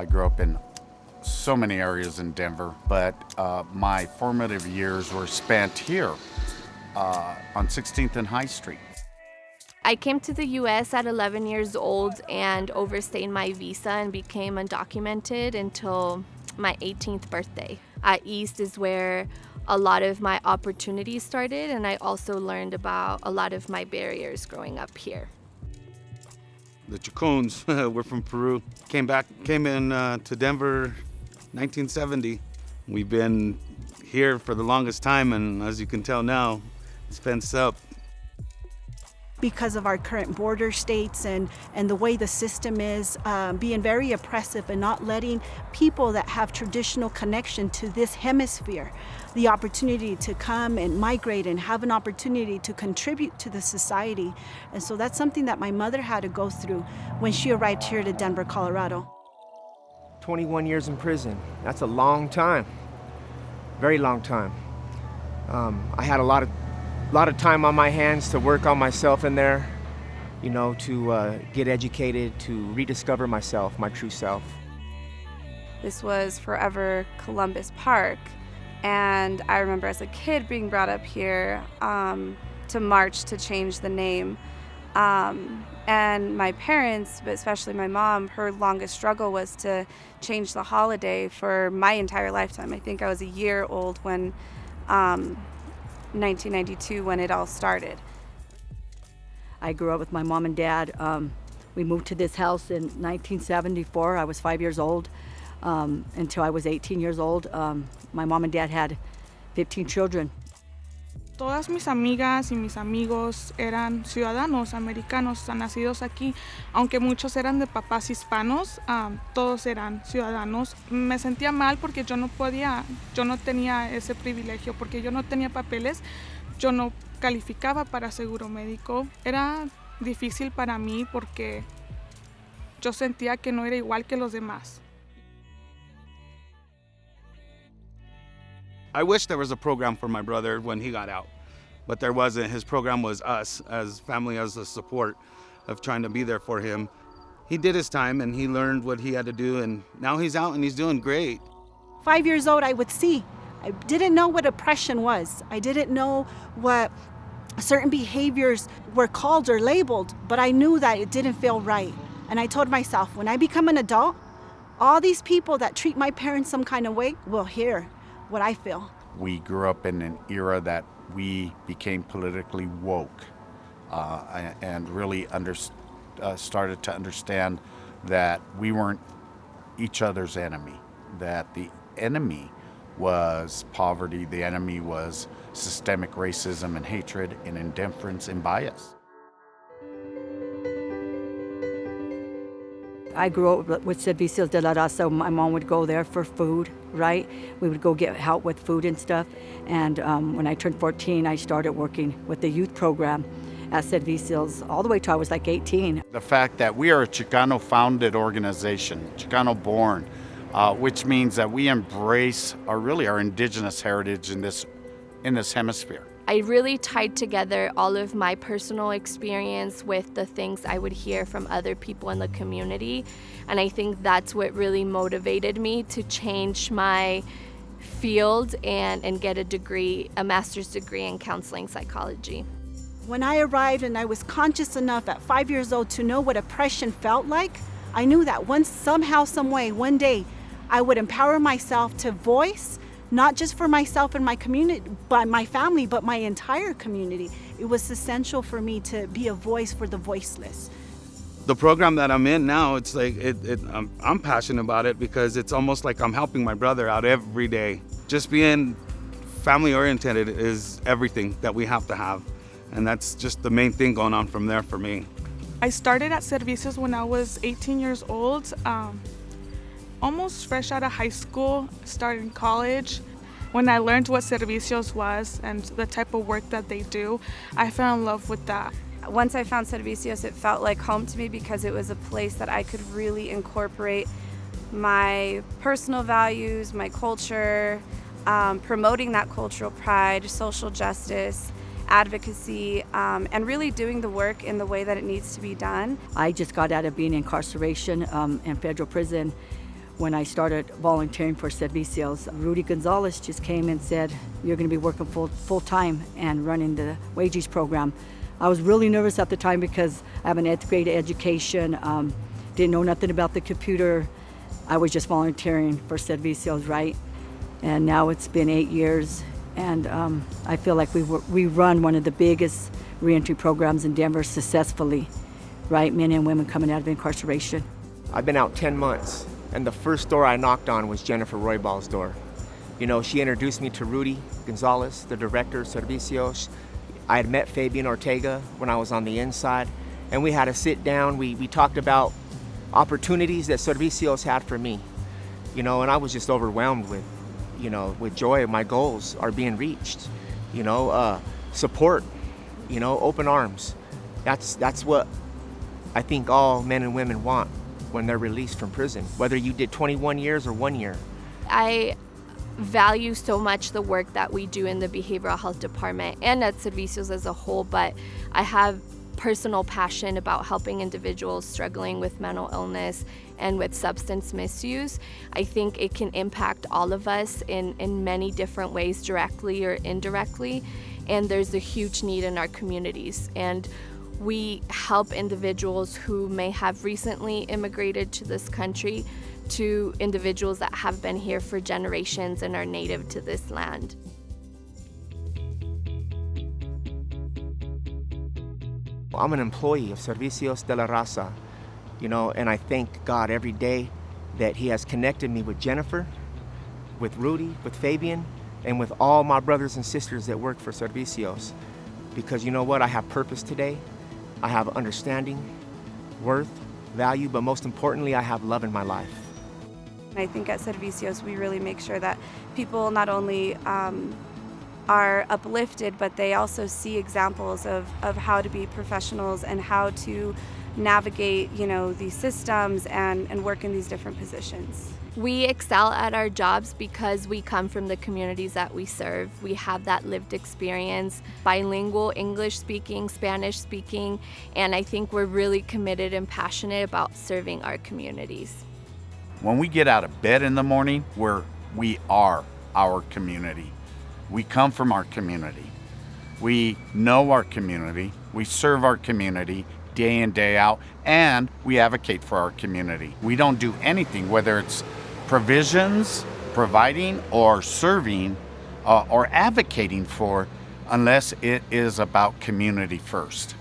I grew up in so many areas in Denver, but my formative years were spent here on 16th and High Street. I came to the U.S. at 11 years old and overstayed my visa and became undocumented until my 18th birthday. At East is where a lot of my opportunities started, and I also learned about a lot of my barriers growing up here. The Chacones, we're from Peru. Came in to Denver 1970. We've been here for the longest time, and as you can tell now, it's fenced up. Because of our current border states and the way the system is being very oppressive and not letting people that have traditional connection to this hemisphere the opportunity to come and migrate and have an opportunity to contribute to the society. And so that's something that my mother had to go through when she arrived here to Denver, Colorado. 21 years in prison. That's a long time. Very long time. I had a lot of time on my hands to work on myself in there, to get educated, to rediscover myself, my true self. This was forever Columbus Park, and I remember as a kid being brought up here to march to change the name. And my parents, but especially my mom, her longest struggle was to change the holiday for my entire lifetime. I think I was a year old when 1992 when it all started. I grew up with my mom and dad. We moved to this house in 1974. I was 5 years old until I was 18 years old. My mom and dad had 15 children. Todas mis amigas y mis amigos eran ciudadanos americanos nacidos aquí, aunque muchos eran de papás hispanos, todos eran ciudadanos. Me sentía mal porque yo no tenía ese privilegio, porque yo no tenía papeles, yo no calificaba para seguro médico. Era difícil para mí porque yo sentía que no era igual que los demás. I wish there was a program for my brother when he got out, but there wasn't. His program was us as family, as a support of trying to be there for him. He did his time and he learned what he had to do, and now he's out and he's doing great. 5 years old, I would see. I didn't know what oppression was. I didn't know what certain behaviors were called or labeled, but I knew that it didn't feel right. And I told myself, when I become an adult, all these people that treat my parents some kind of way will hear what I feel. We grew up in an era that we became politically woke and really started to understand that we weren't each other's enemy, that the enemy was poverty, the enemy was systemic racism and hatred and indifference and bias. I grew up with Servicios de La Raza. My mom would go there for food, right? We would go get help with food and stuff. And when I turned 14, I started working with the youth program at Servicios all the way till I was like 18. The fact that we are a Chicano-founded organization, Chicano-born, which means that we embrace our indigenous heritage in this hemisphere. I really tied together all of my personal experience with the things I would hear from other people in the community, and I think that's what really motivated me to change my field and get a master's degree in counseling psychology. When I arrived and I was conscious enough at 5 years old to know what oppression felt like, I knew that somehow, some way, one day, I would empower myself to voice, not just for myself and my community, but my family, but my entire community. It was essential for me to be a voice for the voiceless. The program that I'm in now, it's like I'm passionate about it because it's almost like I'm helping my brother out every day. Just being family oriented is everything that we have to have, and that's just the main thing going on from there for me. I started at Servicios when I was 18 years old. Almost fresh out of high school, started in college. When I learned what Servicios was and the type of work that they do, I fell in love with that. Once I found Servicios, it felt like home to me because it was a place that I could really incorporate my personal values, my culture, promoting that cultural pride, social justice, advocacy, and really doing the work in the way that it needs to be done. I just got out of being in incarceration in federal prison when I started volunteering for Servicios. Rudy Gonzalez just came and said, you're going to be working full time and running the wages program. I was really nervous at the time because I have an 8th grade education, didn't know nothing about the computer. I was just volunteering for Servicios, right? And now it's been 8 years, and I feel like we run one of the biggest reentry programs in Denver successfully, right? Men and women coming out of incarceration. I've been out 10 months, and the first door I knocked on was Jennifer Royball's door. You know, she introduced me to Rudy Gonzalez, the director of Servicios. I had met Fabian Ortega when I was on the inside, and we had a sit down. We talked about opportunities that Servicios had for me, you know, and I was just overwhelmed with, you know, with joy. My goals are being reached, you know, support, you know, open arms. That's what I think all men and women want when they're released from prison, whether you did 21 years or 1 year. I value so much the work that we do in the behavioral health department and at Servicios as a whole, but I have personal passion about helping individuals struggling with mental illness and with substance misuse. I think it can impact all of us in many different ways, directly or indirectly, and there's a huge need in our communities. And we help individuals who may have recently immigrated to this country to individuals that have been here for generations and are native to this land. I'm an employee of Servicios de La Raza, you know, and I thank God every day that He has connected me with Jennifer, with Rudy, with Fabian, and with all my brothers and sisters that work for Servicios. Because you know what? I have purpose today. I have understanding, worth, value, but most importantly, I have love in my life. I think at Servicios we really make sure that people not only are uplifted, but they also see examples of how to be professionals and how to navigate, you know, these systems and work in these different positions. We excel at our jobs because we come from the communities that we serve. We have that lived experience, bilingual, English speaking, Spanish speaking, and I think we're really committed and passionate about serving our communities. When we get out of bed in the morning, we are our community. We come from our community. We know our community. We serve our community day in, day out, and we advocate for our community. We don't do anything, whether it's provisions, providing, or serving, or advocating for, unless it is about community first.